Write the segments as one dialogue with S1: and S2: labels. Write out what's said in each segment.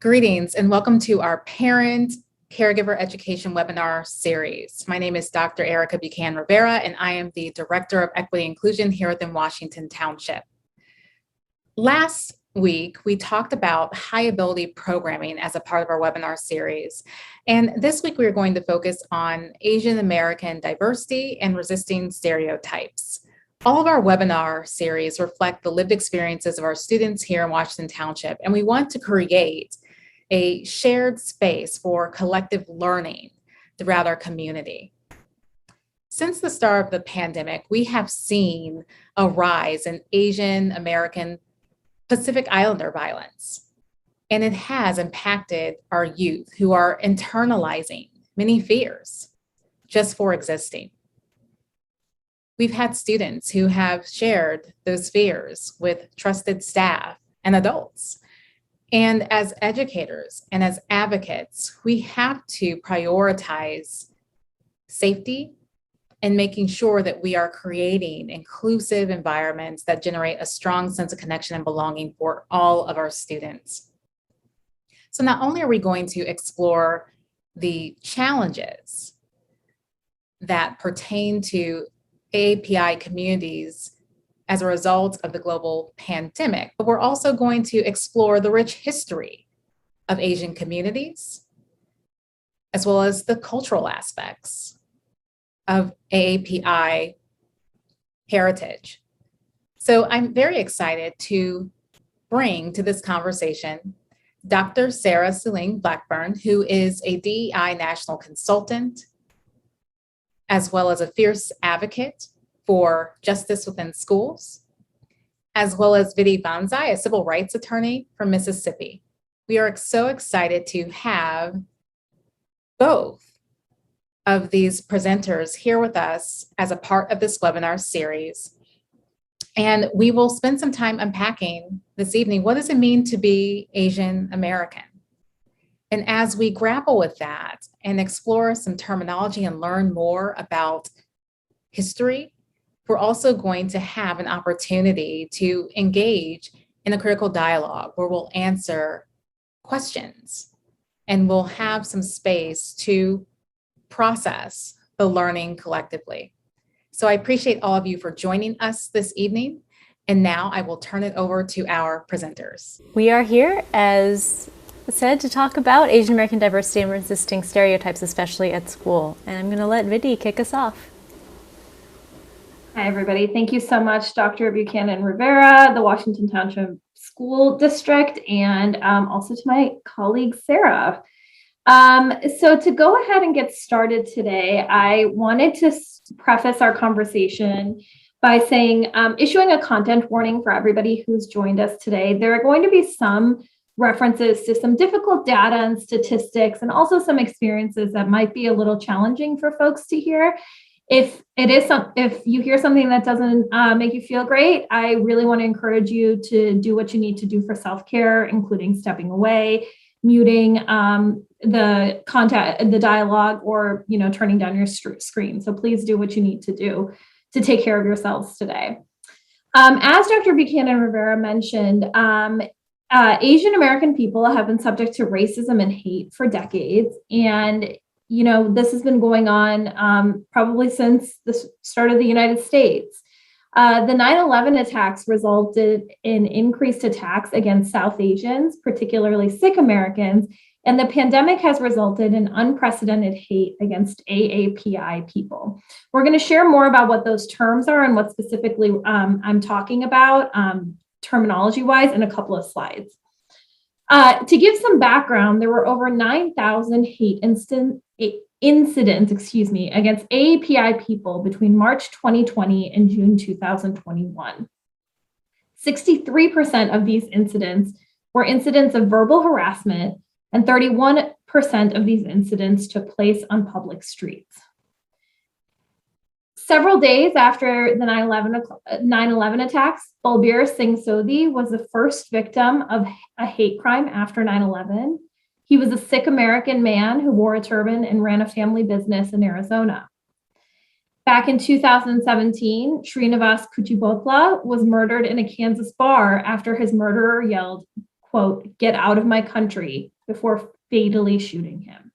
S1: Greetings and welcome to our Parent Caregiver Education Webinar series. My name is Dr. Erica Buchanan Rivera, and I am the Director of Equity Inclusion here within Washington Township. Last week, we talked about high ability programming as a part of our webinar series. And this week, we are going to focus on Asian American diversity and resisting stereotypes. All of our webinar series reflect the lived experiences of our students here in Washington Township, and we want to create a shared space for collective learning throughout our community. Since the start of the pandemic, we have seen a rise in Asian American Pacific Islander violence, and it has impacted our youth who are internalizing many fears just for existing. We've had students who have shared those fears with trusted staff and adults. And as educators and as advocates, we have to prioritize safety and making sure that we are creating inclusive environments that generate a strong sense of connection and belonging for all of our students. So not only are we going to explore the challenges that pertain to AAPI communities as a result of the global pandemic, but we're also going to explore the rich history of Asian communities, as well as the cultural aspects of AAPI heritage. So I'm very excited to bring to this conversation Dr. Sarah Suling Blackburn, who is a DEI national consultant, as well as a fierce advocate for justice within schools, as well as Vidi Banzai, a civil rights attorney from Mississippi. We are so excited to have both of these presenters here with us as a part of this webinar series. And we will spend some time unpacking this evening, what does it mean to be Asian American? And as we grapple with that and explore some terminology and learn more about history, we're also going to have an opportunity to engage in a critical dialogue where we'll answer questions and we'll have some space to process the learning collectively. So I appreciate all of you for joining us this evening. And now I will turn it over to our presenters.
S2: We are here, as said, to talk about Asian American diversity and resisting stereotypes, especially at school. And I'm going to let Vidi kick us off.
S3: Hi, everybody. Thank you so much, Dr. Buchanan Rivera, the Washington Township School District, and also to my colleague, Sarah. So to go ahead and get started today, I wanted to preface our conversation by saying, issuing a content warning for everybody who's joined us today. There are going to be some references to some difficult data and statistics, and also some experiences that might be a little challenging for folks to hear. If you hear something that doesn't make you feel great, I really want to encourage you to do what you need to do for self-care, including stepping away, muting the content, the dialogue, or turning down your screen. So please do what you need to do to take care of yourselves today. As Dr. Buchanan Rivera mentioned, Asian American people have been subject to racism and hate for decades, and this has been going on probably since the start of the United States. The 9/11 attacks resulted in increased attacks against South Asians, particularly Sikh Americans, and the pandemic has resulted in unprecedented hate against AAPI people. We're going to share more about what those terms are and what specifically I'm talking about terminology-wise in a couple of slides. To give some background, there were over 9,000 hate incidents against AAPI people between March 2020 and June 2021. 63% of these incidents were incidents of verbal harassment, and 31% of these incidents took place on public streets. Several days after the 9/11 attacks, Balbir Singh Sodhi was the first victim of a hate crime after 9/11. He was a Sikh American man who wore a turban and ran a family business in Arizona. Back in 2017, Srinivas Kuchibhotla was murdered in a Kansas bar after his murderer yelled, quote, "get out of my country," before fatally shooting him.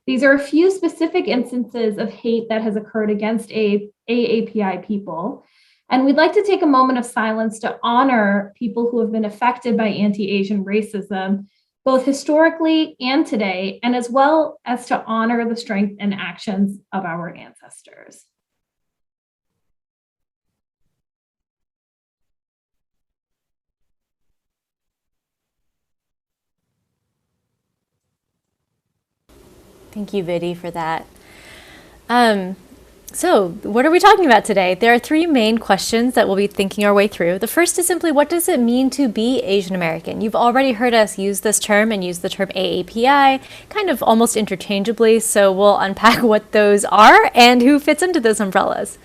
S3: These are a few specific instances of hate that has occurred against AAPI people. And we'd like to take a moment of silence to honor people who have been affected by anti-Asian racism, both historically and today, and as well as to honor the strength and actions of our ancestors.
S2: Thank you, Viddy, for that. So what are we talking about today? There are three main questions that we'll be thinking our way through. The first is simply, what does it mean to be Asian American? You've already heard us use this term and use the term AAPI kind of almost interchangeably, so we'll unpack what those are and who fits into those umbrellas.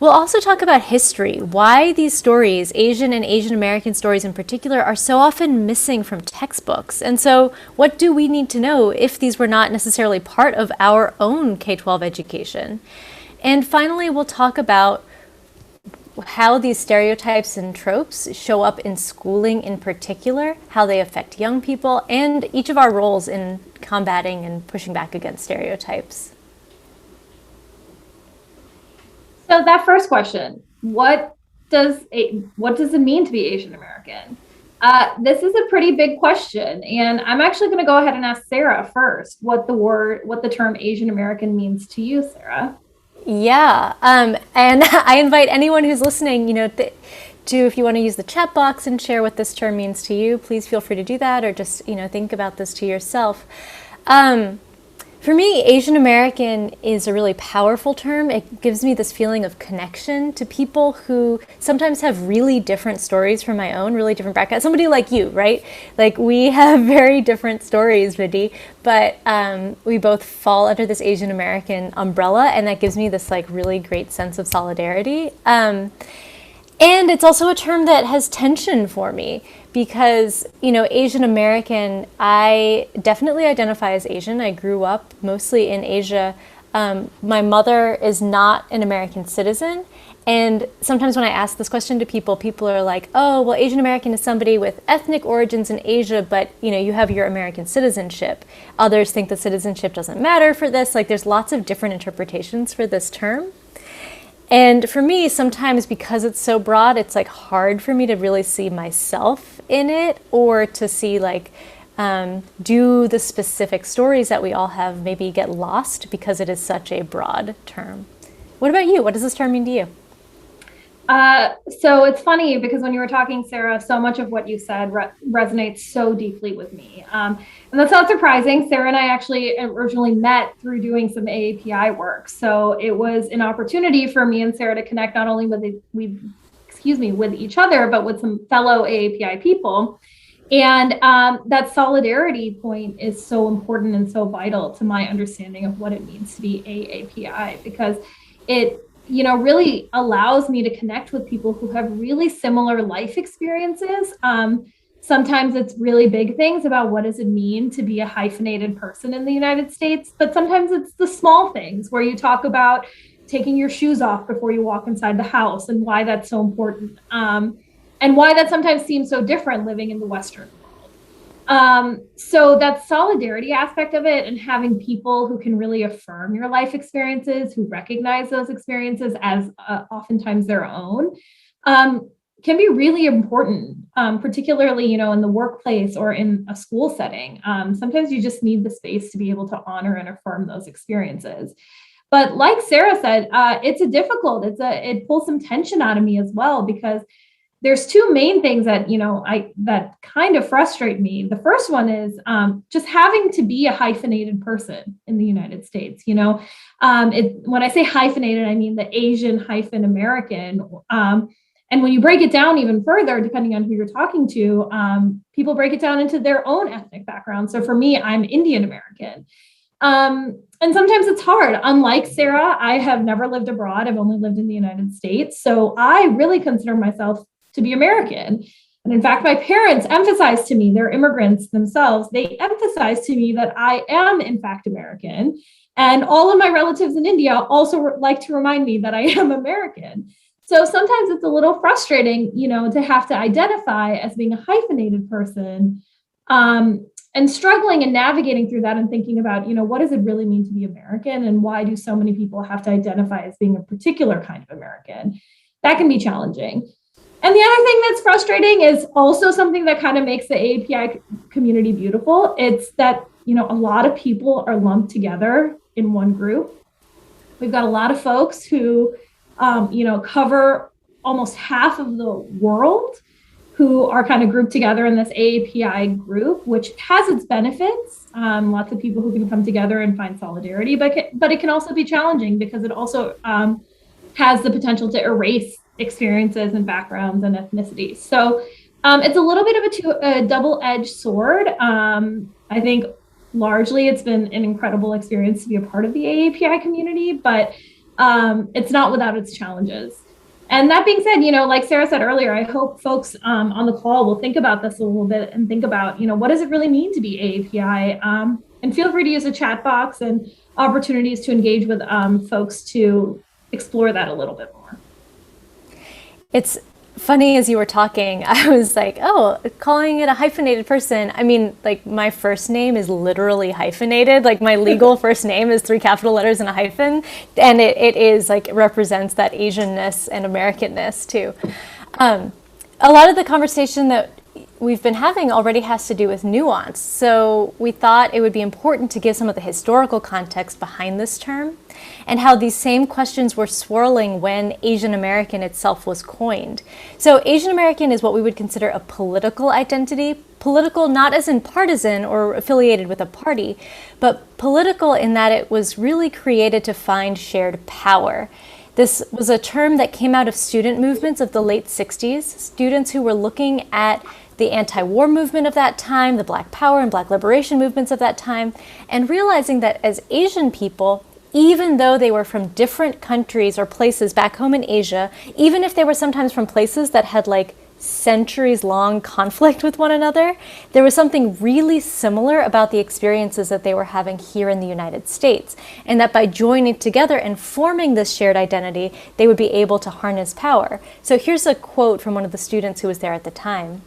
S2: We'll also talk about history, why these stories, Asian and Asian American stories in particular, are so often missing from textbooks. And so what do we need to know if these were not necessarily part of our own K-12 education? And finally, we'll talk about how these stereotypes and tropes show up in schooling in particular, how they affect young people, and each of our roles in combating and pushing back against stereotypes.
S3: So that first question, what does it mean to be Asian American? This is a pretty big question, and I'm actually going to go ahead and ask Sarah first what the term Asian American means to you, Sarah.
S2: Yeah, and I invite anyone who's listening, if you want to use the chat box and share what this term means to you, please feel free to do that, or just, think about this to yourself. For me, Asian American is a really powerful term. It gives me this feeling of connection to people who sometimes have really different stories from my own, really different backgrounds. Somebody like you, right? Like, we have very different stories, Viddy, but we both fall under this Asian American umbrella, and that gives me this really great sense of solidarity. And it's also a term that has tension for me because, Asian American, I definitely identify as Asian. I grew up mostly in Asia. My mother is not an American citizen. And sometimes when I ask this question to people, people are like, oh, well, Asian American is somebody with ethnic origins in Asia, but, you have your American citizenship. Others think that citizenship doesn't matter for this. There's lots of different interpretations for this term. And for me, sometimes because it's so broad, it's hard for me to really see myself in it, or to see do the specific stories that we all have maybe get lost because it is such a broad term. What about you? What does this term mean to you?
S3: So it's funny because when you were talking, Sarah, so much of what you said resonates so deeply with me. And that's not surprising. Sarah and I actually originally met through doing some AAPI work. So it was an opportunity for me and Sarah to connect not only with each other, but with some fellow AAPI people. And that solidarity point is so important and so vital to my understanding of what it means to be AAPI, because it really allows me to connect with people who have really similar life experiences. Sometimes it's really big things about what does it mean to be a hyphenated person in the United States, but sometimes it's the small things where you talk about taking your shoes off before you walk inside the house and why that's so important, and why that sometimes seems so different living in the Western world. So that solidarity aspect of it, and having people who can really affirm your life experiences, who recognize those experiences as oftentimes their own, can be really important, particularly, in the workplace or in a school setting. Sometimes you just need the space to be able to honor and affirm those experiences. But like Sarah said, it pulls some tension out of me as well, because there's two main things that, that kind of frustrate me. The first one is just having to be a hyphenated person in the United States. When I say hyphenated, I mean the Asian hyphen American. And when you break it down even further, depending on who you're talking to, people break it down into their own ethnic background. So for me, I'm Indian American. And sometimes it's hard. Unlike Sarah, I have never lived abroad. I've only lived in the United States. So I really consider myself to be American. And in fact, my parents emphasized to me, they're immigrants themselves, they emphasized to me that I am in fact American. And all of my relatives in India also like to remind me that I am American. So sometimes it's a little frustrating, to have to identify as being a hyphenated person, and struggling and navigating through that and thinking about, what does it really mean to be American, and why do so many people have to identify as being a particular kind of American? That can be challenging. And the other thing that's frustrating is also something that kind of makes the AAPI community beautiful. It's that, a lot of people are lumped together in one group. We've got a lot of folks who, cover almost half of the world, who are kind of grouped together in this AAPI group, which has its benefits. Lots of people who can come together and find solidarity, but it can also be challenging because it also has the potential to erase experiences and backgrounds and ethnicities. So it's a little bit of a double-edged sword. I think largely it's been an incredible experience to be a part of the AAPI community, but it's not without its challenges. And that being said, like Sarah said earlier, I hope folks on the call will think about this a little bit and think about, what does it really mean to be AAPI? And feel free to use a chat box and opportunities to engage with folks to explore that a little bit more.
S2: It's funny, as you were talking, I was like, oh, calling it a hyphenated person. I mean, like, my first name is literally hyphenated. Like, my legal first name is 3 capital letters and a hyphen. And it is like, represents that Asianness and Americanness too. A lot of the conversation that we've been having already has to do with nuance. So we thought it would be important to give some of the historical context behind this term and how these same questions were swirling when Asian American itself was coined. So Asian American is what we would consider a political identity. Political not as in partisan or affiliated with a party, but political in that it was really created to find shared power. This was a term that came out of student movements of the late 60s, students who were looking at the anti-war movement of that time, the Black Power and Black liberation movements of that time, and realizing that as Asian people, even though they were from different countries or places back home in Asia, even if they were sometimes from places that had like centuries-long conflict with one another, there was something really similar about the experiences that they were having here in the United States, and that by joining together and forming this shared identity, they would be able to harness power. So here's a quote from one of the students who was there at the time.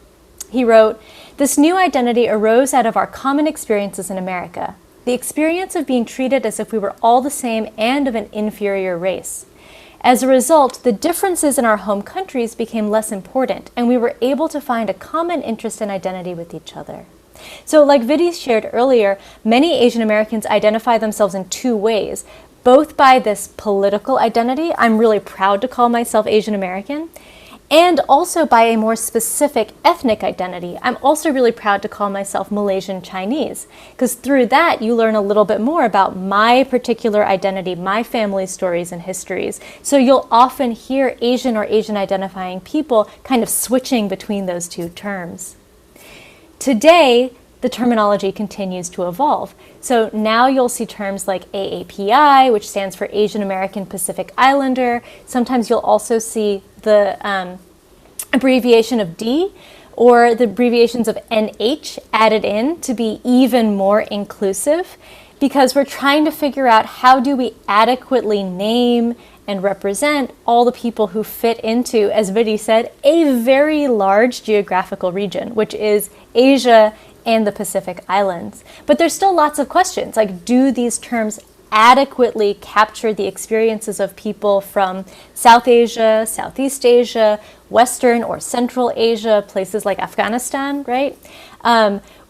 S2: He wrote, "This new identity arose out of our common experiences in America, the experience of being treated as if we were all the same and of an inferior race. As a result, the differences in our home countries became less important, and we were able to find a common interest and identity with each other." So like Vidhi shared earlier, many Asian Americans identify themselves in two ways, both by this political identity, I'm really proud to call myself Asian American, and also by a more specific ethnic identity. I'm also really proud to call myself Malaysian Chinese, because through that you learn a little bit more about my particular identity, my family's stories and histories. So you'll often hear Asian or Asian identifying people kind of switching between those two terms. Today, the terminology continues to evolve. So now you'll see terms like AAPI, which stands for Asian American Pacific Islander. Sometimes you'll also see the abbreviation of D or the abbreviations of NH added in to be even more inclusive, because we're trying to figure out how do we adequately name and represent all the people who fit into, as Vidhi said, a very large geographical region, which is Asia and the Pacific Islands. But there's still lots of questions, like, do these terms adequately capture the experiences of people from South Asia, Southeast Asia, Western or Central Asia, places like Afghanistan, right?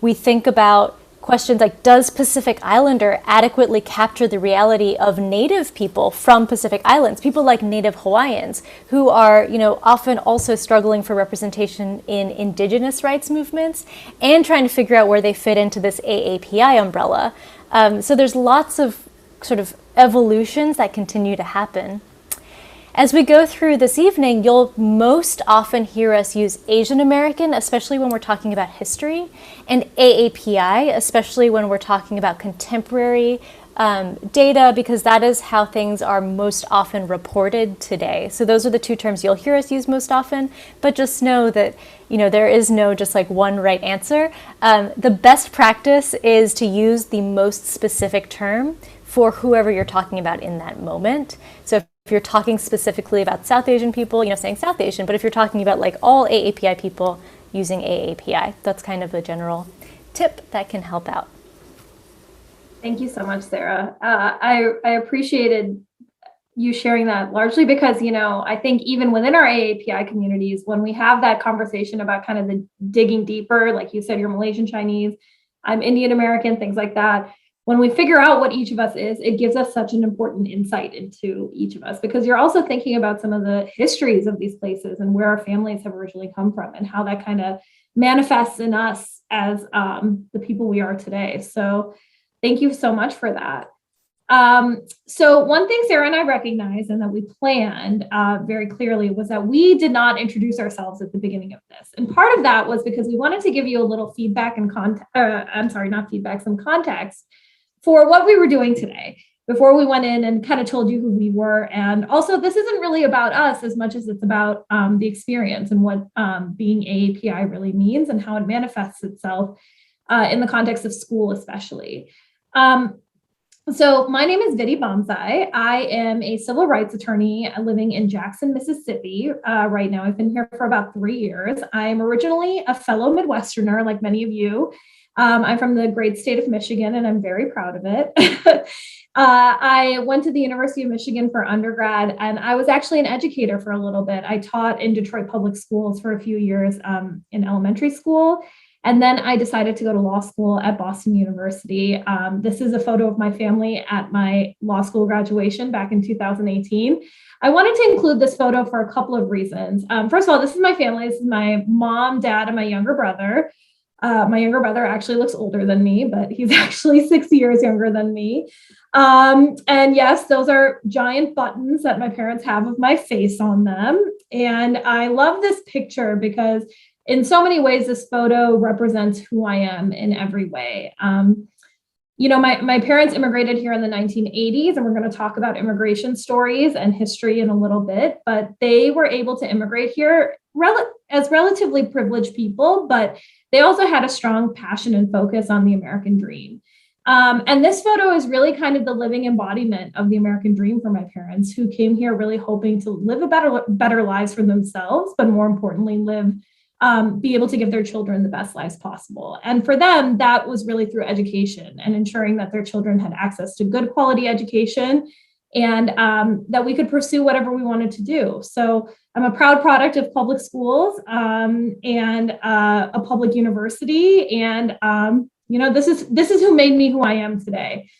S2: We think about questions like, does Pacific Islander adequately capture the reality of Native people from Pacific Islands, people like Native Hawaiians, who are, often also struggling for representation in Indigenous rights movements and trying to figure out where they fit into this AAPI umbrella. So there's lots of sort of evolutions that continue to happen. As we go through this evening, you'll most often hear us use Asian American, especially when we're talking about history, and AAPI, especially when we're talking about contemporary data, because that is how things are most often reported today. So those are the two terms you'll hear us use most often, but just know that there is no just like one right answer. The best practice is to use the most specific term for whoever you're talking about in that moment. So if If you're talking specifically about South Asian people, saying South Asian, but if you're talking about like all AAPI people, using AAPI. That's kind of a general tip that can help out.
S3: Thank you so much, Sarah. I appreciated you sharing that, largely because, I think even within our AAPI communities, when we have that conversation about kind of the digging deeper, like you said, you're Malaysian Chinese, I'm Indian American, things like that. When we figure out what each of us is, it gives us such an important insight into each of us, because you're also thinking about some of the histories of these places and where our families have originally come from and how that kind of manifests in us as the people we are today. So thank you so much for that. So one thing Sarah and I recognized and that we planned very clearly was that we did not introduce ourselves at the beginning of this. And part of that was because we wanted to give you a little feedback and some context for what we were doing today before we went in and kind of told you who we were. And also, this isn't really about us as much as it's about the experience and what being AAPI really means and how it manifests itself in the context of school, especially. So my name is Vidhi Bonsai. I am a civil rights attorney living in Jackson, Mississippi. Right now, I've been here for about 3 years. I'm originally a fellow Midwesterner, like many of you. I'm from the great state of Michigan, and I'm very proud of it. I went to the University of Michigan for undergrad, and I was actually an educator for a little bit. I taught in Detroit public schools for a few years in elementary school. And then I decided to go to law school at Boston University. This is a photo of my family at my law school graduation back in 2018. I wanted to include this photo for a couple of reasons. First of all, this is my family. This is my mom, dad, and my younger brother. My younger brother actually looks older than me, but he's actually 6 years younger than me. And yes, those are giant buttons that my parents have of my face on them. And I love this picture because in so many ways, this photo represents who I am in every way. My parents immigrated here in the 1980s, and we're going to talk about immigration stories and history in a little bit, but they were able to immigrate here as relatively privileged people, but they also had a strong passion and focus on the American dream. And this photo is really kind of the living embodiment of the American dream for my parents, who came here really hoping to live a better lives for themselves, but more importantly, be able to give their children the best lives possible. And for them, that was really through education and ensuring that their children had access to good quality education and that we could pursue whatever we wanted to do. So I'm a proud product of public schools and a public university. And, this is who made me who I am today.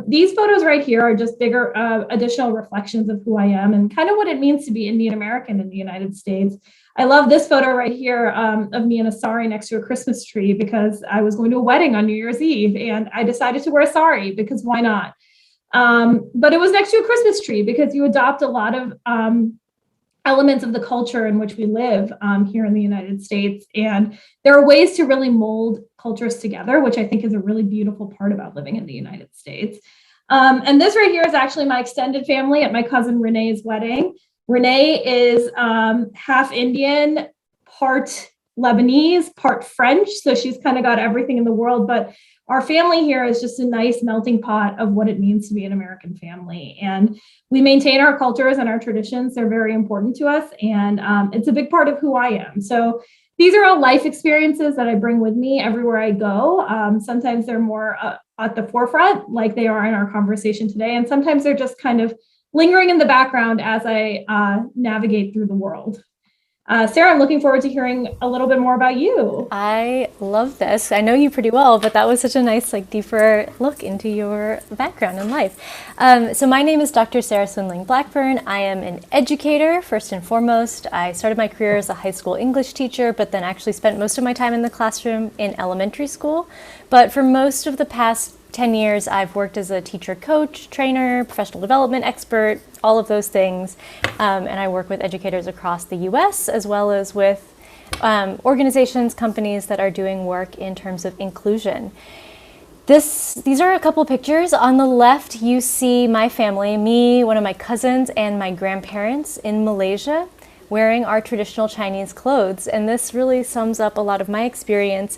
S3: These photos right here are just bigger additional reflections of who I am and kind of what it means to be Indian American in the United States. I love this photo right here of me in a sari next to a Christmas tree because I was going to a wedding on New Year's Eve and I decided to wear a sari because why not? But it was next to a Christmas tree because you adopt a lot of elements of the culture in which we live here in the United States. And there are ways to really mold cultures together, which I think is a really beautiful part about living in the United States. And this right here is actually my extended family at my cousin Renee's wedding. Renee is half Indian, part Lebanese, part French. So she's kind of got everything in the world. But our family here is just a nice melting pot of what it means to be an American family. And we maintain our cultures and our traditions. They're very important to us. And it's a big part of who I am. So these are all life experiences that I bring with me everywhere I go. Sometimes they're more at the forefront, like they are in our conversation today. And sometimes they're just kind of lingering in the background as I navigate through the world. Sarah, I'm looking forward to hearing a little bit more about you.
S2: I love this. I know you pretty well, but that was such a nice, deeper look into your background and life. So my name is Dr. Sarah Swindling Blackburn. I am an educator, first and foremost. I started my career as a high school English teacher, but then actually spent most of my time in the classroom in elementary school. But for most of the past 10 years, I've worked as a teacher, coach, trainer, professional development expert, all of those things. And I work with educators across the US, as well as with organizations, companies that are doing work in terms of inclusion. These are a couple pictures. On the left, you see my family, me, one of my cousins, and my grandparents in Malaysia, wearing our traditional Chinese clothes. And this really sums up a lot of my experience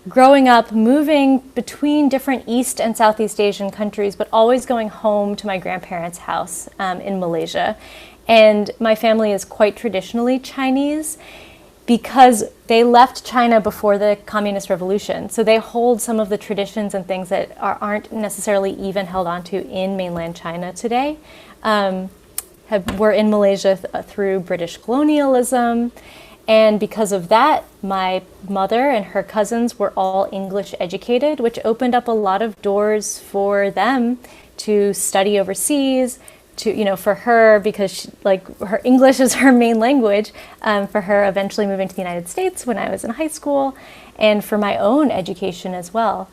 S2: growing up, moving between different East and Southeast Asian countries, but always going home to my grandparents' house in Malaysia. And my family is quite traditionally Chinese because they left China before the Communist Revolution. So they hold some of the traditions and things that aren't necessarily even held onto in mainland China today. Were in Malaysia through British colonialism. And because of that, my mother and her cousins were all English educated, which opened up a lot of doors for them to study overseas, to, for her, because her English is her main language, for her eventually moving to the United States when I was in high school, and for my own education as well.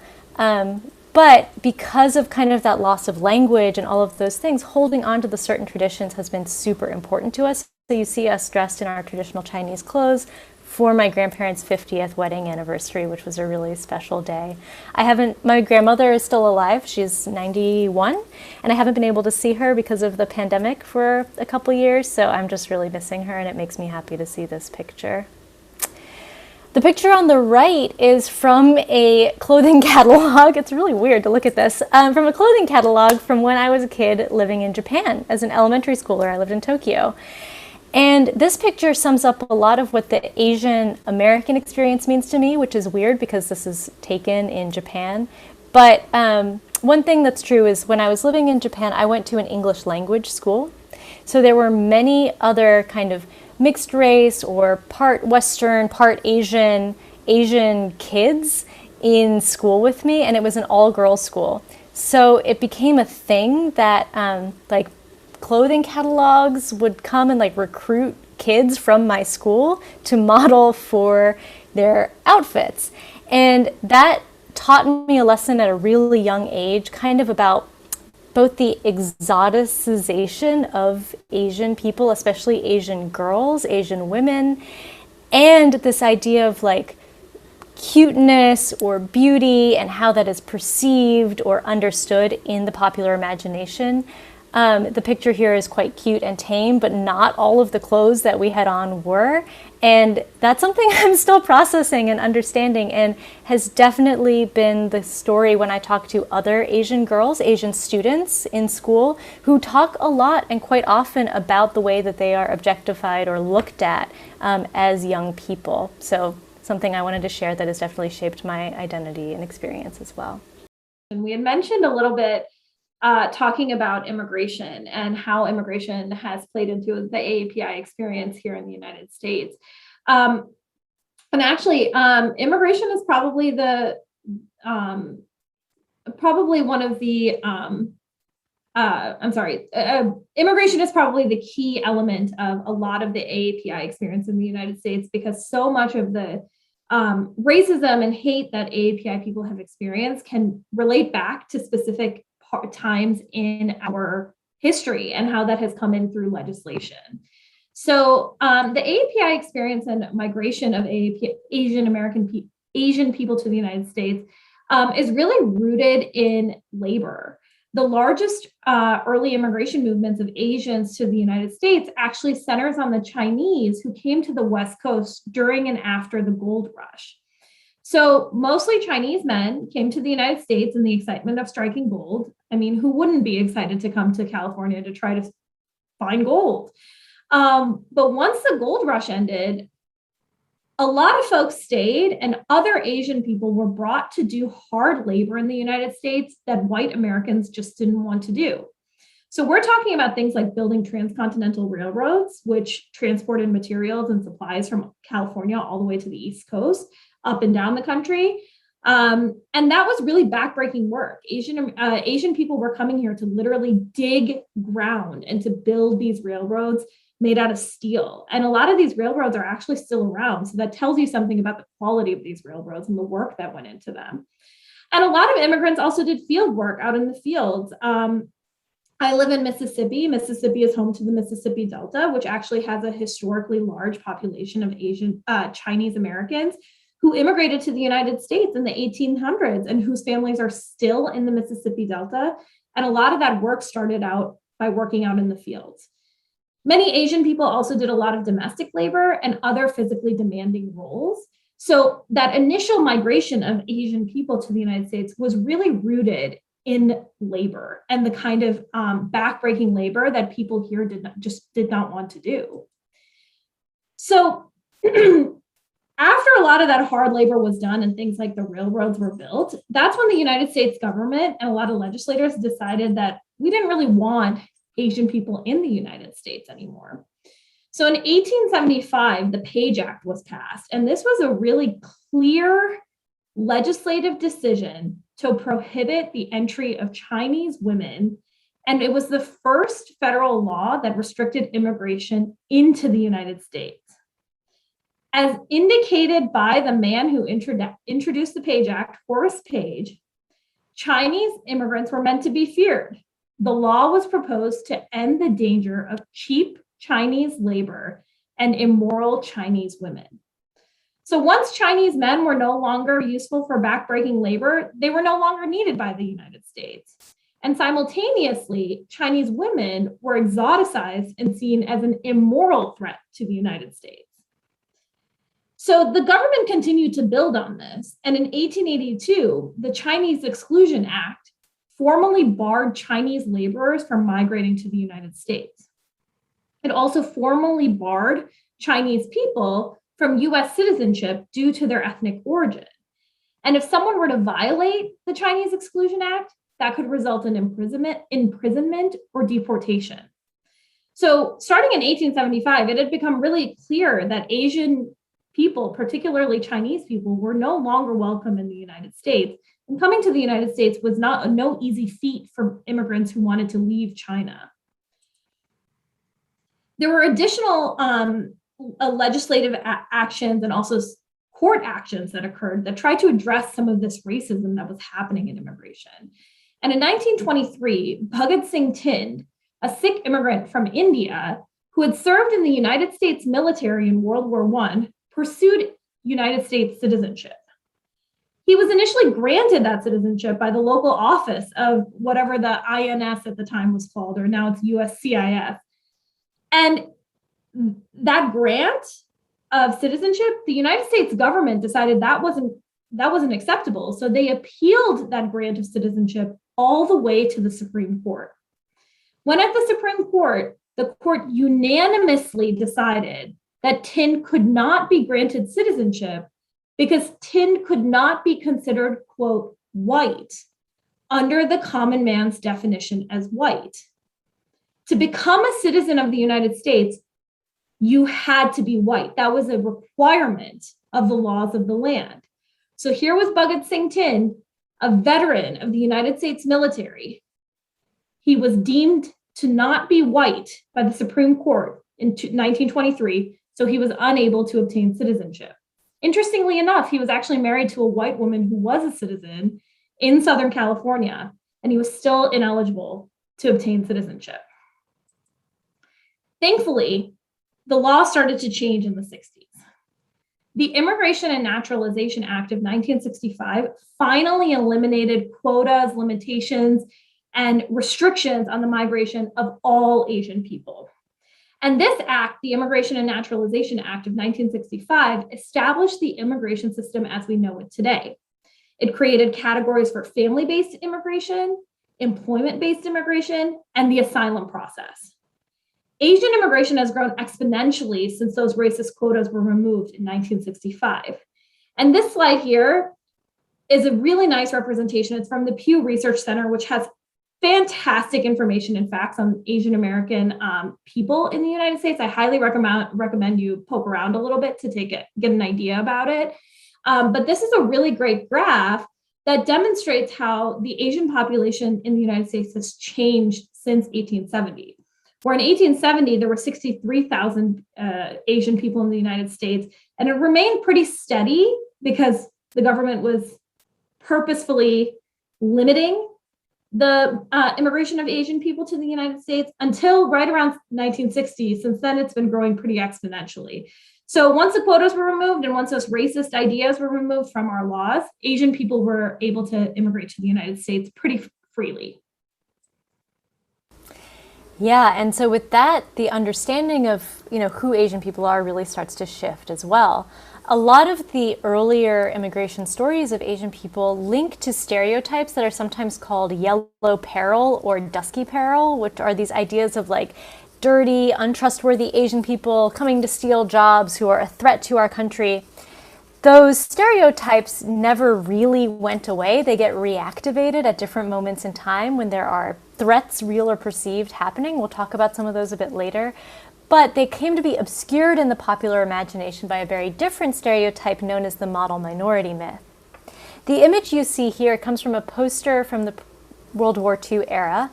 S2: But because of kind of that loss of language and all of those things, holding on to the certain traditions has been super important to us. So you see us dressed in our traditional Chinese clothes for my grandparents' 50th wedding anniversary, which was a really special day. My grandmother is still alive. She's 91, and I haven't been able to see her because of the pandemic for a couple years. So I'm just really missing her, and it makes me happy to see this picture. The picture on the right is from a clothing catalog. It's really weird to look at this. From a clothing catalog from when I was a kid living in Japan as an elementary schooler. I lived in Tokyo. And this picture sums up a lot of what the Asian American experience means to me, which is weird because this is taken in Japan. But one thing that's true is when I was living in Japan, I went to an English language school. So there were many other kind of mixed race or part Western, part Asian kids in school with me, and it was an all-girls school. So it became a thing that clothing catalogs would come and recruit kids from my school to model for their outfits. And that taught me a lesson at a really young age, kind of about both the exoticization of Asian people, especially Asian girls, Asian women, and this idea of cuteness or beauty and how that is perceived or understood in the popular imagination. The picture here is quite cute and tame, but not all of the clothes that we had on were. And that's something I'm still processing and understanding, and has definitely been the story when I talk to other Asian girls, Asian students in school, who talk a lot and quite often about the way that they are objectified or looked at as young people. So something I wanted to share that has definitely shaped my identity and experience as well.
S3: And we had mentioned a little bit talking about immigration and how immigration has played into the AAPI experience here in the United States. And actually, immigration is probably immigration is probably the key element of a lot of the AAPI experience in the United States, because so much of the racism and hate that AAPI people have experienced can relate back to specific times in our history and how that has come in through legislation. So the AAPI experience and migration of Asian people to the United States is really rooted in labor. The largest early immigration movements of Asians to the United States actually centers on the Chinese who came to the West Coast during and after the gold rush. So mostly Chinese men came to the United States in the excitement of striking gold. I mean, who wouldn't be excited to come to California to try to find gold? But once the gold rush ended, a lot of folks stayed, and other Asian people were brought to do hard labor in the United States that white Americans just didn't want to do. So we're talking about things like building transcontinental railroads, which transported materials and supplies from California all the way to the East Coast, up and down the country. And that was really backbreaking work. Asian people were coming here to literally dig ground and to build these railroads made out of steel. And a lot of these railroads are actually still around. So that tells you something about the quality of these railroads and the work that went into them. And a lot of immigrants also did field work out in the fields. I live in Mississippi. Mississippi is home to the Mississippi Delta, which actually has a historically large population of Chinese Americans who immigrated to the United States in the 1800s and whose families are still in the Mississippi Delta. And a lot of that work started out by working out in the fields. Many Asian people also did a lot of domestic labor and other physically demanding roles. So that initial migration of Asian people to the United States was really rooted in labor and the kind of backbreaking labor that people here did not want to do. So after a lot of that hard labor was done and things like the railroads were built, that's when the United States government and a lot of legislators decided that we didn't really want Asian people in the United States anymore. So in 1875, the Page Act was passed, and this was a really clear legislative decision to prohibit the entry of Chinese women, and it was the first federal law that restricted immigration into the United States. As indicated by the man who introduced the Page Act, Horace Page, Chinese immigrants were meant to be feared. The law was proposed to end the danger of cheap Chinese labor and immoral Chinese women. So once Chinese men were no longer useful for backbreaking labor, they were no longer needed by the United States. And simultaneously, Chinese women were exoticized and seen as an immoral threat to the United States. So the government continued to build on this. And in 1882, the Chinese Exclusion Act formally barred Chinese laborers from migrating to the United States. It also formally barred Chinese people from US citizenship due to their ethnic origin. And if someone were to violate the Chinese Exclusion Act, that could result in imprisonment or deportation. So starting in 1875, it had become really clear that Asian people, particularly Chinese people, were no longer welcome in the United States. And coming to the United States was no easy feat for immigrants who wanted to leave China. There were additional legislative actions and also court actions that occurred that tried to address some of this racism that was happening in immigration. And in 1923, Bhagat Singh Thind, a Sikh immigrant from India who had served in the United States military in World War I, pursued United States citizenship. He was initially granted that citizenship by the local office of whatever the INS at the time was called, or now it's USCIS. And that grant of citizenship, the United States government decided that wasn't acceptable. So they appealed that grant of citizenship all the way to the Supreme Court. When at the Supreme Court, the court unanimously decided that Thind could not be granted citizenship because Thind could not be considered, quote, white under the common man's definition as white. To become a citizen of the United States, you had to be white. That was a requirement of the laws of the land. So here was Bhagat Singh Thind, a veteran of the United States military. He was deemed to not be white by the Supreme Court in 1923, so he was unable to obtain citizenship. Interestingly enough, he was actually married to a white woman who was a citizen in Southern California, and he was still ineligible to obtain citizenship. Thankfully, the law started to change in the 60s. The Immigration and Naturalization Act of 1965 finally eliminated quotas, limitations, and restrictions on the migration of all Asian people. And this act, the Immigration and Naturalization Act of 1965, established the immigration system as we know it today. It created categories for family-based immigration, employment-based immigration, and the asylum process. Asian immigration has grown exponentially since those racist quotas were removed in 1965. And this slide here is a really nice representation. It's from the Pew Research Center, which has fantastic information and facts on Asian American people in the United States. I highly recommend you poke around a little bit to get an idea about it. But this is a really great graph that demonstrates how the Asian population in the United States has changed since 1870. Where in 1870, there were 63,000 Asian people in the United States, and it remained pretty steady because the government was purposefully limiting the immigration of Asian people to the United States until right around 1960. Since then, it's been growing pretty exponentially. So once the quotas were removed and once those racist ideas were removed from our laws, Asian people were able to immigrate to the United States pretty freely.
S2: Yeah, and so with that, the understanding of, who Asian people are really starts to shift as well. A lot of the earlier immigration stories of Asian people link to stereotypes that are sometimes called yellow peril or dusky peril, which are these ideas of like dirty, untrustworthy Asian people coming to steal jobs who are a threat to our country. Those stereotypes never really went away. They get reactivated at different moments in time when there are threats, real or perceived, happening. We'll talk about some of those a bit later. But they came to be obscured in the popular imagination by a very different stereotype known as the model minority myth. The image you see here comes from a poster from the World War II era.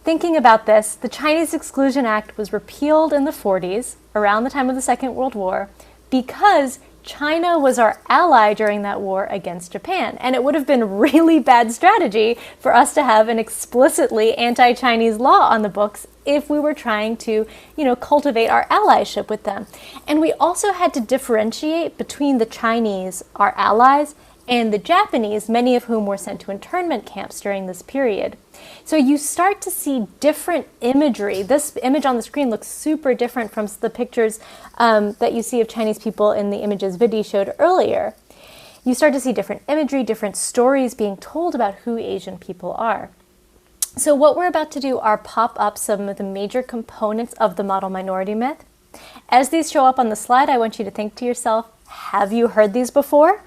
S2: Thinking about this, the Chinese Exclusion Act was repealed in the 40s, around the time of the Second World War, because China was our ally during that war against Japan. And it would have been really bad strategy for us to have an explicitly anti-Chinese law on the books if we were trying to, cultivate our allyship with them. And we also had to differentiate between the Chinese, our allies, and the Japanese, many of whom were sent to internment camps during this period. So you start to see different imagery. This image on the screen looks super different from the pictures that you see of Chinese people in the images Vidi showed earlier. You start to see different imagery, different stories being told about who Asian people are. So what we're about to do are pop up some of the major components of the model minority myth. As these show up on the slide, I want you to think to yourself, have you heard these before?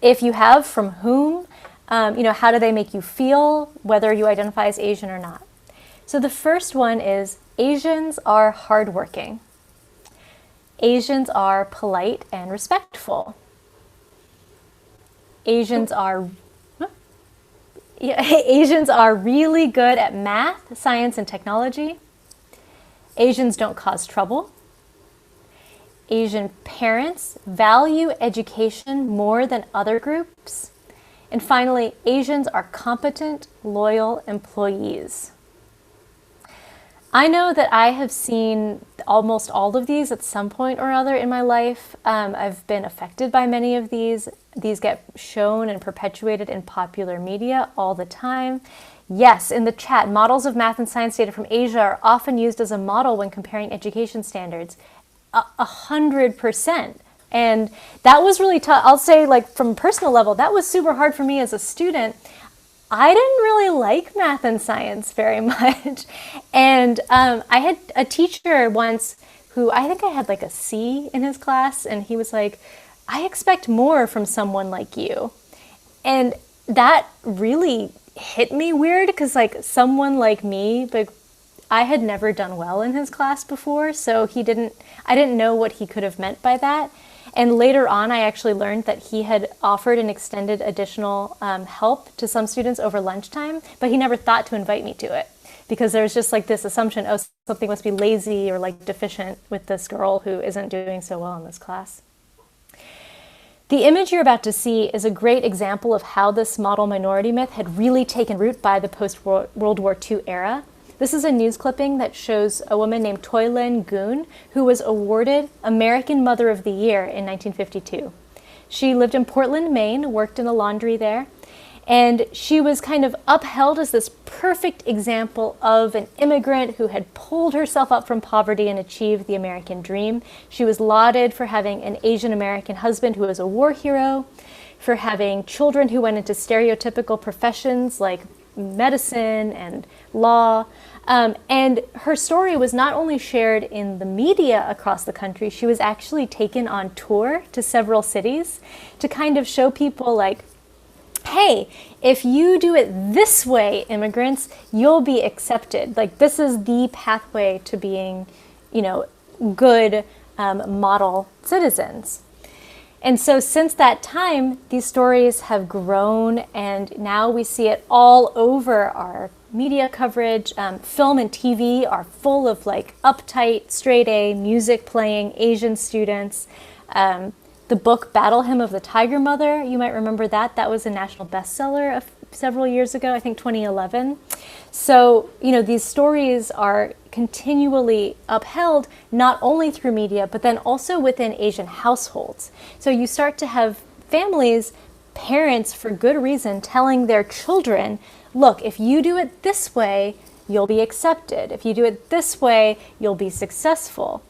S2: If you have, from whom? How do they make you feel, whether you identify as Asian or not? So the first one is Asians are hardworking. Asians are polite and respectful. Asians are really good at math, science, and technology. Asians don't cause trouble. Asian parents value education more than other groups. And finally, Asians are competent, loyal employees. I know that I have seen almost all of these at some point or other in my life. I've been affected by many of these. These get shown and perpetuated in popular media all the time. Yes, in the chat, models of math and science data from Asia are often used as a model when comparing education standards. 100%. And that was really tough. I'll say, like, from a personal level, that was super hard for me as a student. I didn't really like math and science very much. And I had a teacher once who, I think I had like a C in his class, and he was like, I expect more from someone like you. And that really hit me weird, because like someone like me, like, I had never done well in his class before, so I didn't know what he could have meant by that. And later on, I actually learned that he had offered and extended additional help to some students over lunchtime, but he never thought to invite me to it, because there's just like this assumption, oh, something must be lazy or like deficient with this girl who isn't doing so well in this class. The image you're about to see is a great example of how this model minority myth had really taken root by the post-World War II era. This is a news clipping that shows a woman named Toylen Goon, who was awarded American Mother of the Year in 1952. She lived in Portland, Maine, worked in a laundry there, and she was kind of upheld as this perfect example of an immigrant who had pulled herself up from poverty and achieved the American dream. She was lauded for having an Asian American husband who was a war hero, for having children who went into stereotypical professions like medicine and law. And her story was not only shared in the media across the country, she was actually taken on tour to several cities to kind of show people like, hey, if you do it this way, immigrants, you'll be accepted. Like, this is the pathway to being, good model citizens. And so since that time, these stories have grown, and now we see it all over our media coverage. Film and TV are full of like uptight, straight A music playing Asian students. The book Battle Hymn of the Tiger Mother, you might remember that. That was a national bestseller several years ago, I think 2011. So, these stories are continually upheld, not only through media, but then also within Asian households. So you start to have families, parents, for good reason, telling their children, look, if you do it this way, you'll be accepted. If you do it this way, you'll be successful.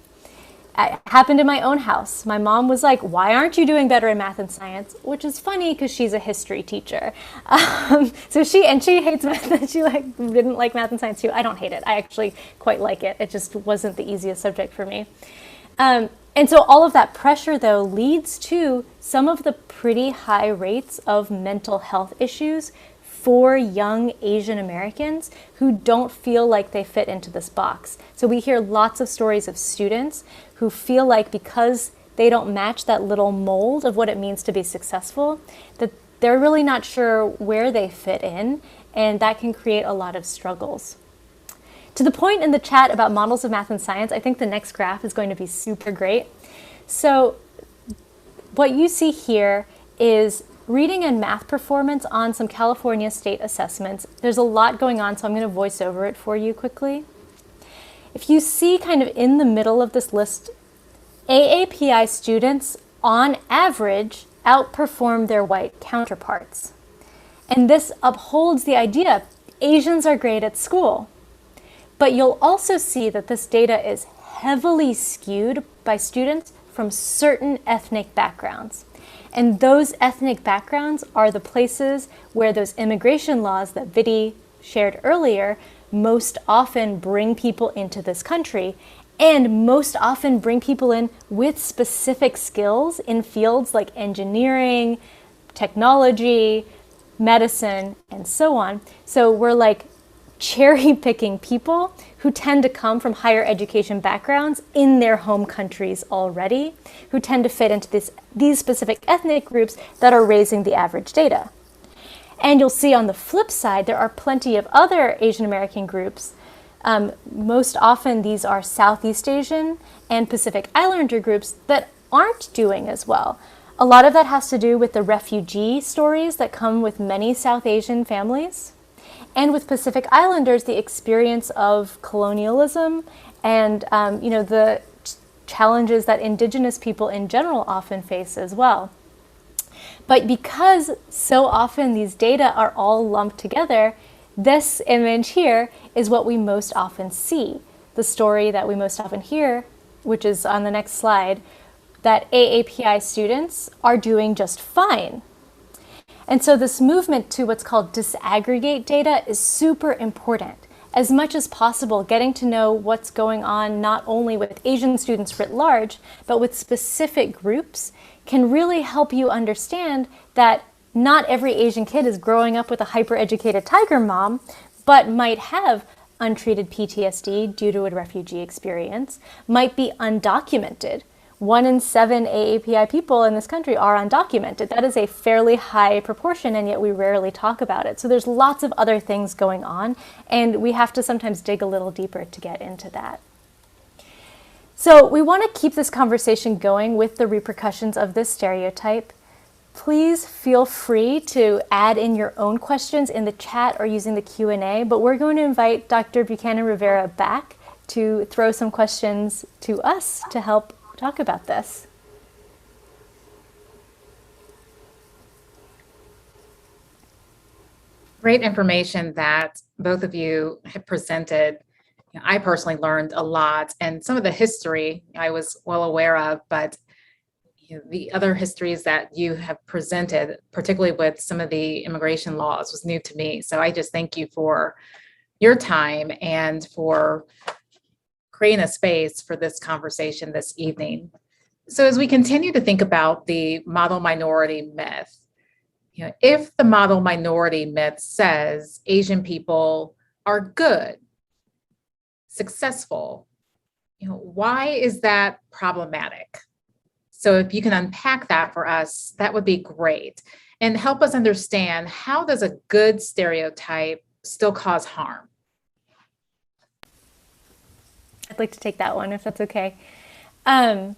S2: It happened in my own house. My mom was like, why aren't you doing better in math and science? Which is funny because she's a history teacher. So she hates math. She didn't like math and science too. I don't hate it. I actually quite like it. It just wasn't the easiest subject for me. And so all of that pressure, though, leads to some of the pretty high rates of mental health issues for young Asian Americans who don't feel like they fit into this box. So we hear lots of stories of students who feel like because they don't match that little mold of what it means to be successful, that they're really not sure where they fit in, and that can create a lot of struggles. To the point in the chat about models of math and science, I think the next graph is going to be super great. So what you see here is reading and math performance on some California state assessments. There's a lot going on, so I'm going to voice over it for you quickly. If you see kind of in the middle of this list, AAPI students on average outperform their white counterparts. And this upholds the idea Asians are great at school. But you'll also see that this data is heavily skewed by students from certain ethnic backgrounds. And those ethnic backgrounds are the places where those immigration laws that Vidi shared earlier most often bring people into this country, and most often bring people in with specific skills in fields like engineering, technology, medicine, and so on. So we're like cherry picking people who tend to come from higher education backgrounds in their home countries already, who tend to fit into these specific ethnic groups that are raising the average data. And you'll see on the flip side, there are plenty of other Asian American groups. Most often these are Southeast Asian and Pacific Islander groups that aren't doing as well. A lot of that has to do with the refugee stories that come with many South Asian families. And with Pacific Islanders, the experience of colonialism and the challenges that Indigenous people in general often face as well. But because so often these data are all lumped together, this image here is what we most often see. The story that we most often hear, which is on the next slide, that AAPI students are doing just fine. And so this movement to what's called disaggregate data is super important. As much as possible, getting to know what's going on not only with Asian students writ large, but with specific groups can really help you understand that not every Asian kid is growing up with a hyper-educated tiger mom, but might have untreated PTSD due to a refugee experience, might be undocumented. 1 in 7 AAPI people in this country are undocumented. That is a fairly high proportion, and yet we rarely talk about it. So there's lots of other things going on, and we have to sometimes dig a little deeper to get into that. So we want to keep this conversation going with the repercussions of this stereotype. Please feel free to add in your own questions in the chat or using the Q&A, but we're going to invite Dr. Buchanan-Rivera back to throw some questions to us to help talk about this.
S1: Great information that both of you have presented. I personally learned a lot, and some of the history I was well aware of, but the other histories that you have presented, particularly with some of the immigration laws, was new to me. So I just thank you for your time and for creating a space for this conversation this evening. So as we continue to think about the model minority myth, if the model minority myth says Asian people are good, successful, why is that problematic? So if you can unpack that for us, that would be great. And help us understand, how does a good stereotype still cause harm?
S2: I'd like to take that one, if that's okay. The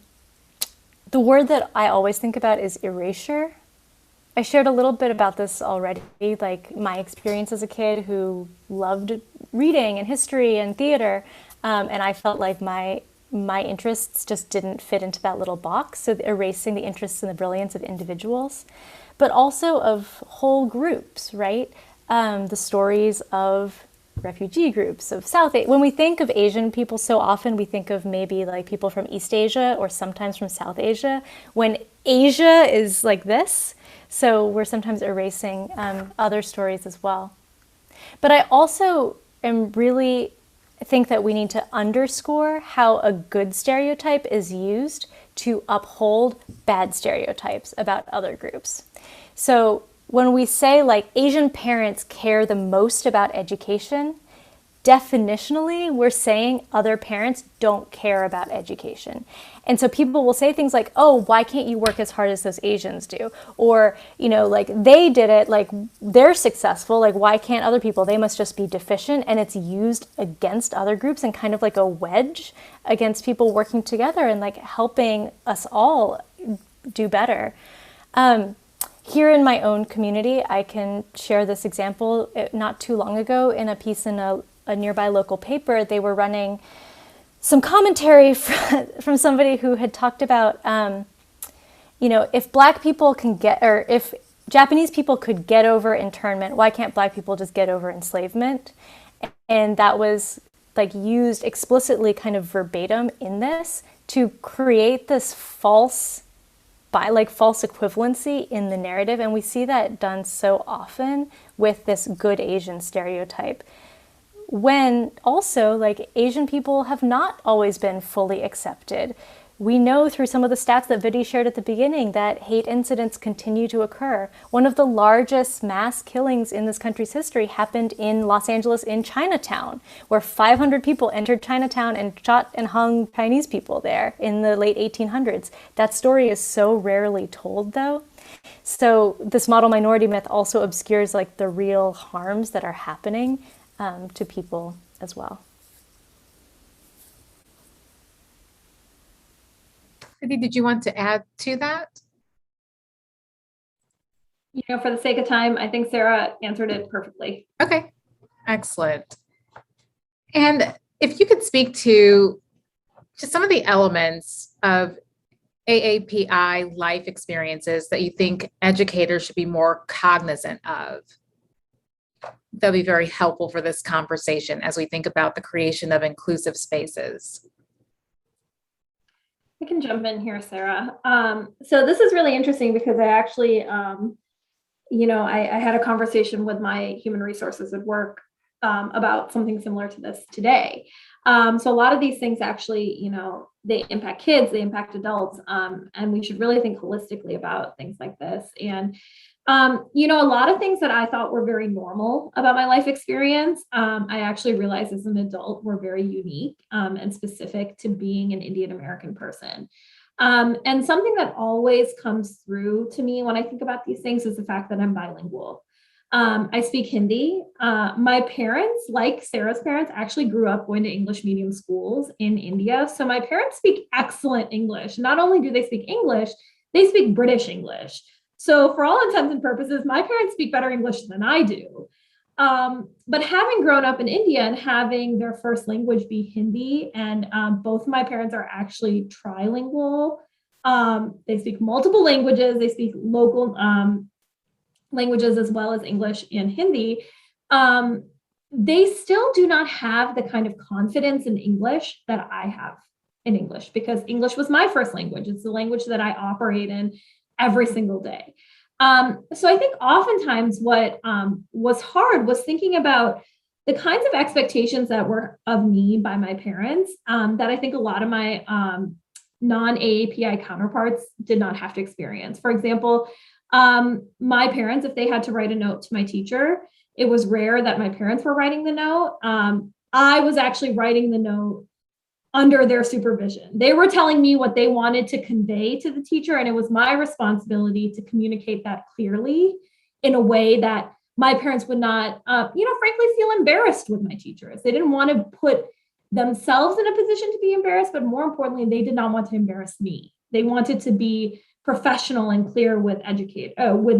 S2: word that I always think about is erasure. I shared a little bit about this already, like my experience as a kid who loved reading and history and theater, and I felt like my interests just didn't fit into that little box, so erasing the interests and the brilliance of individuals, but also of whole groups, right? The stories of refugee groups, of South Asia. When we think of Asian people, so often we think of maybe like people from East Asia or sometimes from South Asia, when Asia is like this. So we're sometimes erasing other stories as well. But I also really think that we need to underscore how a good stereotype is used to uphold bad stereotypes about other groups. So when we say like Asian parents care the most about education, definitionally, we're saying other parents don't care about education. And so people will say things like, oh, why can't you work as hard as those Asians do? Or, you know, like they did it, like they're successful, like why can't other people? They must just be deficient. And it's used against other groups and kind of like a wedge against people working together and like helping us all do better. Here in my own community, I can share this example. Not too long ago, in a piece in a nearby local paper, they were running some commentary from somebody who had talked about, you know, if Black people can get, or if Japanese people could get over internment, why can't Black people just get over enslavement? And that was like used explicitly kind of verbatim in this to create this false equivalency in the narrative. And we see that done so often with this good Asian stereotype, when also like Asian people have not always been fully accepted. We know through some of the stats that Vidi shared at the beginning that hate incidents continue to occur. One of the largest mass killings in this country's history happened in Los Angeles in Chinatown, where 500 people entered Chinatown and shot and hung Chinese people there in the late 1800s. That story is so rarely told, though. So this model minority myth also obscures like the real harms that are happening to people as well.
S1: Vidi, did you want to add to that?
S3: You know, for the sake of time, I think Sarah answered it perfectly.
S1: Okay, excellent. And if you could speak to just some of the elements of AAPI life experiences that you think educators should be more cognizant of, that'll be very helpful for this conversation as we think about the creation of inclusive spaces.
S3: I can jump in here, Sarah. So this is really interesting because I actually, you know, I had a conversation with my human resources at work about something similar to this today. So a lot of these things actually, you know, they impact kids, they impact adults, and we should really think holistically about things like this. And you know, a lot of things that I thought were very normal about my life experience, I actually realized as an adult were very unique and specific to being an Indian American person. And something that always comes through to me when I think about these things is the fact that I'm bilingual. I speak Hindi. My parents, like Sarah's parents, actually grew up going to English medium schools in India. So my parents speak excellent English. Not only do they speak English, they speak British English. So for all intents and purposes, my parents speak better English than I do. But having grown up in India and having their first language be Hindi, and both my parents are actually trilingual. They speak multiple languages. They speak local languages as well as English and Hindi. They still do not have the kind of confidence in English that I have in English, because English was my first language. It's the language that I operate in every single day. So I think oftentimes what was hard was thinking about the kinds of expectations that were of me by my parents that I think a lot of my non-AAPI counterparts did not have to experience. For example, my parents, if they had to write a note to my teacher, it was rare that my parents were writing the note. I was actually writing the note under their supervision. They were telling me what they wanted to convey to the teacher, and it was my responsibility to communicate that clearly in a way that my parents would not, frankly, feel embarrassed with my teachers. They didn't want to put themselves in a position to be embarrassed, but more importantly, they did not want to embarrass me. They wanted to be professional and clear with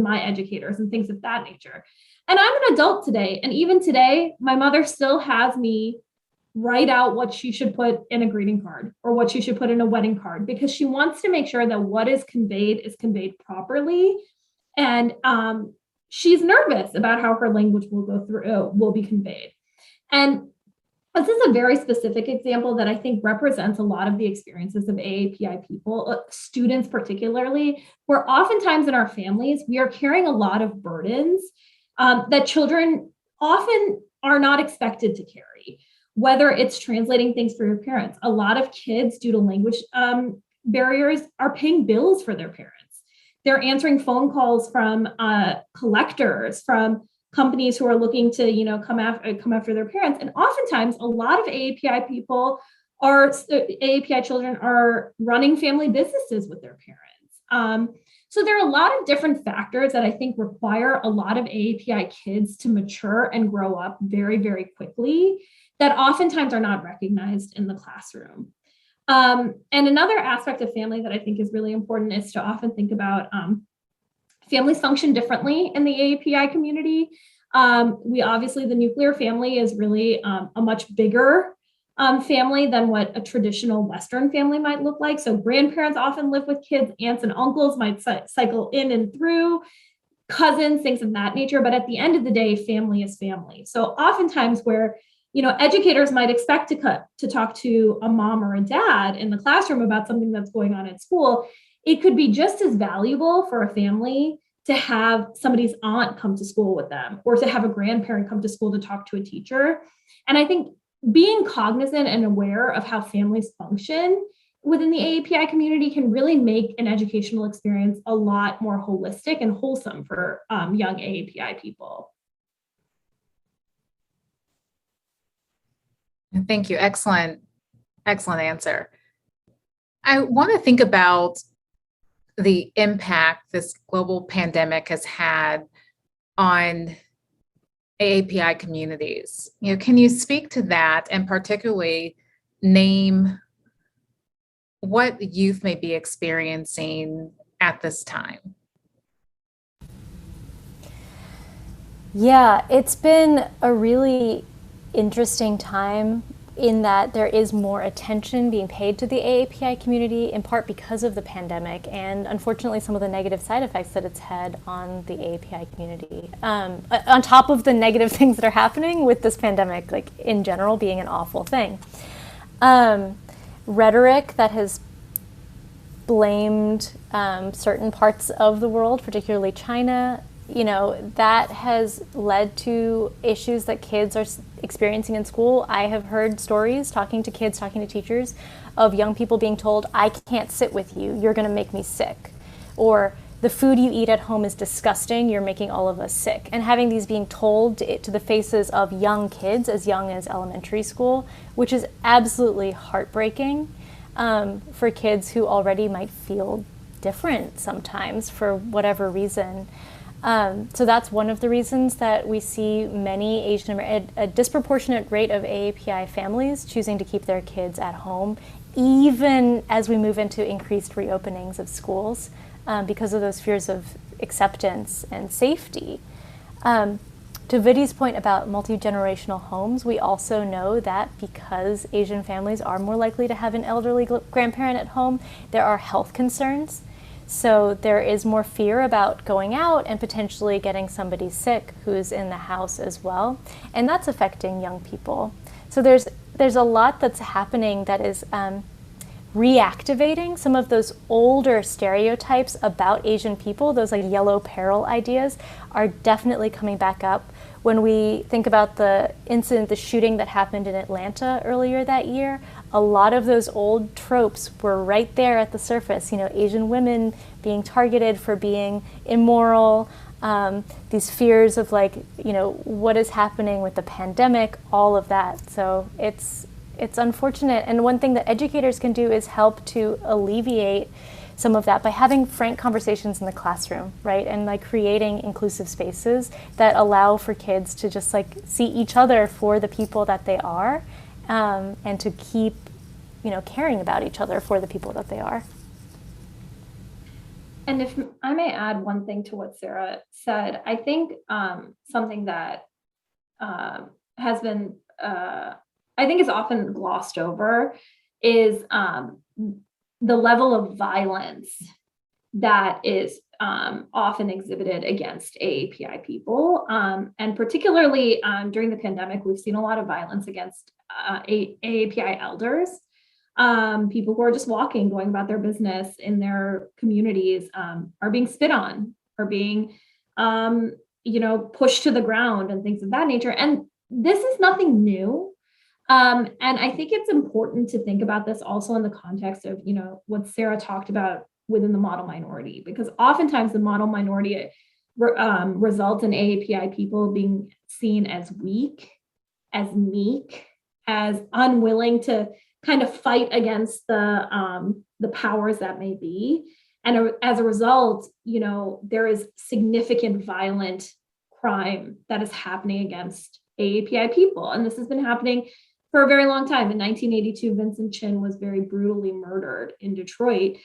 S3: my educators and things of that nature. And I'm an adult today, and even today, my mother still has me write out what she should put in a greeting card or what she should put in a wedding card, because she wants to make sure that what is conveyed properly. And she's nervous about how her language will be conveyed. And this is a very specific example that I think represents a lot of the experiences of AAPI people, students particularly, where oftentimes in our families, we are carrying a lot of burdens that children often are not expected to carry, whether it's translating things for your parents. A lot of kids, due to language barriers, are paying bills for their parents. They're answering phone calls from collectors, from companies who are looking to, come after their parents. And oftentimes, a lot of AAPI children are running family businesses with their parents. So there are a lot of different factors that I think require a lot of AAPI kids to mature and grow up very, very quickly that oftentimes are not recognized in the classroom. And another aspect of family that I think is really important is to often think about families function differently in the AAPI community. We obviously, the nuclear family is really a much bigger family than what a traditional Western family might look like. So grandparents often live with kids, aunts and uncles might cycle in and through, cousins, things of that nature. But at the end of the day, family is family. So oftentimes where educators might expect to talk to a mom or a dad in the classroom about something that's going on at school, it could be just as valuable for a family to have somebody's aunt come to school with them, or to have a grandparent come to school to talk to a teacher. And I think being cognizant and aware of how families function within the AAPI community can really make an educational experience a lot more holistic and wholesome for young AAPI people.
S1: Thank you. Excellent answer. I want to think about the impact this global pandemic has had on AAPI communities. Can you speak to that, and particularly name what youth may be experiencing at this time?
S2: Yeah, it's been a really interesting time in that there is more attention being paid to the AAPI community, in part because of the pandemic and unfortunately some of the negative side effects that it's had on the AAPI community. On top of the negative things that are happening with this pandemic, like in general being an awful thing. Rhetoric that has blamed certain parts of the world, particularly China, that has led to issues that kids are experiencing in school. I have heard stories, talking to kids, talking to teachers, of young people being told, I can't sit with you, you're gonna make me sick. Or the food you eat at home is disgusting, you're making all of us sick. And having these being told to the faces of young kids as young as elementary school, which is absolutely heartbreaking for kids who already might feel different sometimes for whatever reason. So that's one of the reasons that we see many a disproportionate rate of AAPI families choosing to keep their kids at home, even as we move into increased reopenings of schools, because of those fears of acceptance and safety. To Vidya's point about multi-generational homes, we also know that because Asian families are more likely to have an elderly grandparent at home, there are health concerns. So there is more fear about going out and potentially getting somebody sick who's in the house as well. And that's affecting young people. So there's a lot that's happening that is reactivating some of those older stereotypes about Asian people. Those like yellow peril ideas are definitely coming back up. When we think about the incident, the shooting that happened in Atlanta earlier that year, a lot of those old tropes were right there at the surface. Asian women being targeted for being immoral, these fears of what is happening with the pandemic, all of that. So it's unfortunate. And one thing that educators can do is help to alleviate some of that by having frank conversations in the classroom, right? And creating inclusive spaces that allow for kids to just see each other for the people that they are, and to keep, caring about each other for the people that they are.
S3: And if I may add one thing to what Sarah said, I think something that has been, I think is often glossed over is the level of violence that is often exhibited against AAPI people. And particularly during the pandemic, we've seen a lot of violence against AAPI elders. People who are just walking, going about their business in their communities are being spit on, are being, pushed to the ground and things of that nature. And this is nothing new. And I think it's important to think about this also in the context of, what Sarah talked about within the model minority, because oftentimes the model minority results in AAPI people being seen as weak, as meek, as unwilling to kind of fight against the powers that may be. And as a result, there is significant violent crime that is happening against AAPI people. And this has been happening for a very long time. In 1982, Vincent Chin was very brutally murdered in Detroit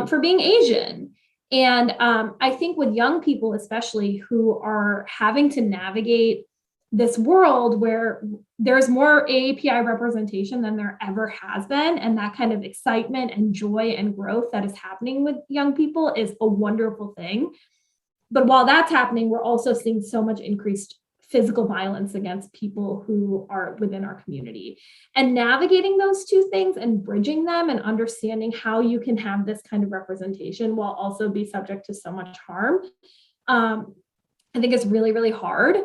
S3: for being Asian. And I think with young people, especially who are having to navigate this world where there's more AAPI representation than there ever has been, and that kind of excitement and joy and growth that is happening with young people is a wonderful thing. But while that's happening, we're also seeing so much increased physical violence against people who are within our community. And navigating those two things and bridging them and understanding how you can have this kind of representation while also be subject to so much harm, I think is really, really hard.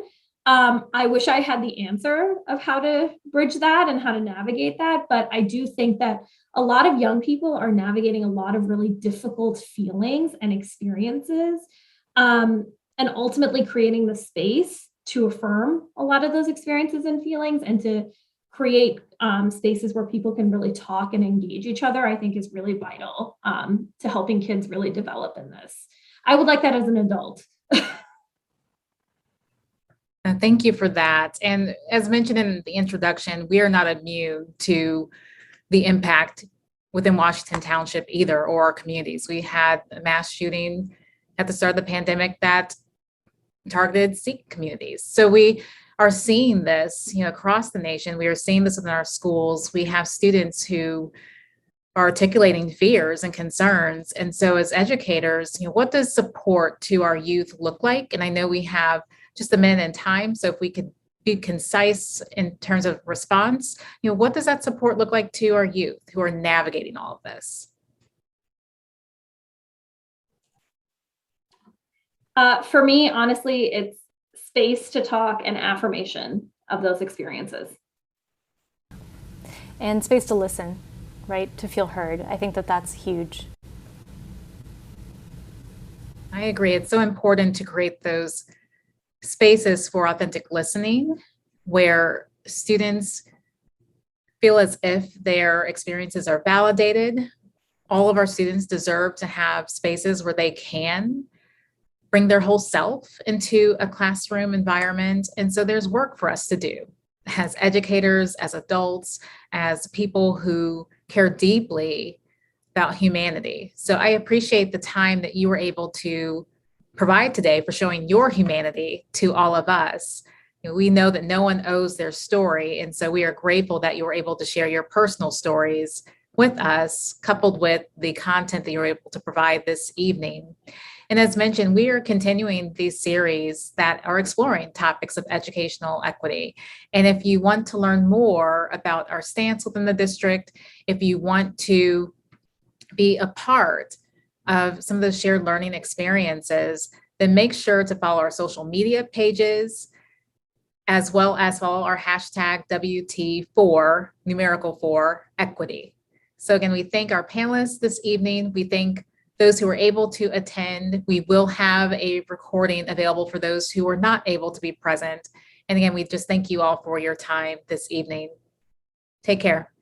S3: I wish I had the answer of how to bridge that and how to navigate that, but I do think that a lot of young people are navigating a lot of really difficult feelings and experiences, and ultimately creating the space to affirm a lot of those experiences and feelings and to create spaces where people can really talk and engage each other, I think is really vital to helping kids really develop in this. I would like that as an adult.
S1: Thank you for that. And as mentioned in the introduction, we are not immune to the impact within Washington Township either, or our communities. We had a mass shooting at the start of the pandemic that targeted Sikh communities. So we are seeing this, across the nation. We are seeing this within our schools. We have students who are articulating fears and concerns. And so as educators, what does support to our youth look like? And I know we have just a minute in time. So if we could be concise in terms of response, what does that support look like to our youth who are navigating all of this?
S3: For me, honestly, it's space to talk and affirmation of those experiences.
S2: And space to listen, right? To feel heard. I think that that's huge.
S1: I agree. It's so important to create those spaces for authentic listening where students feel as if their experiences are validated. All of our students deserve to have spaces where they can bring their whole self into a classroom environment. And so there's work for us to do as educators, as adults, as people who care deeply about humanity. So I appreciate the time that you were able to provide today for showing your humanity to all of us. We know that no one owes their story. And so we are grateful that you were able to share your personal stories with us, coupled with the content that you were able to provide this evening. And as mentioned, we are continuing these series that are exploring topics of educational equity. And if you want to learn more about our stance within the district, if you want to be a part of some of those shared learning experiences, then make sure to follow our social media pages, as well as follow our hashtag WT4, numerical 4, equity. So again, we thank our panelists this evening. We thank those who were able to attend. We will have a recording available for those who were not able to be present. And again, we just thank you all for your time this evening. Take care.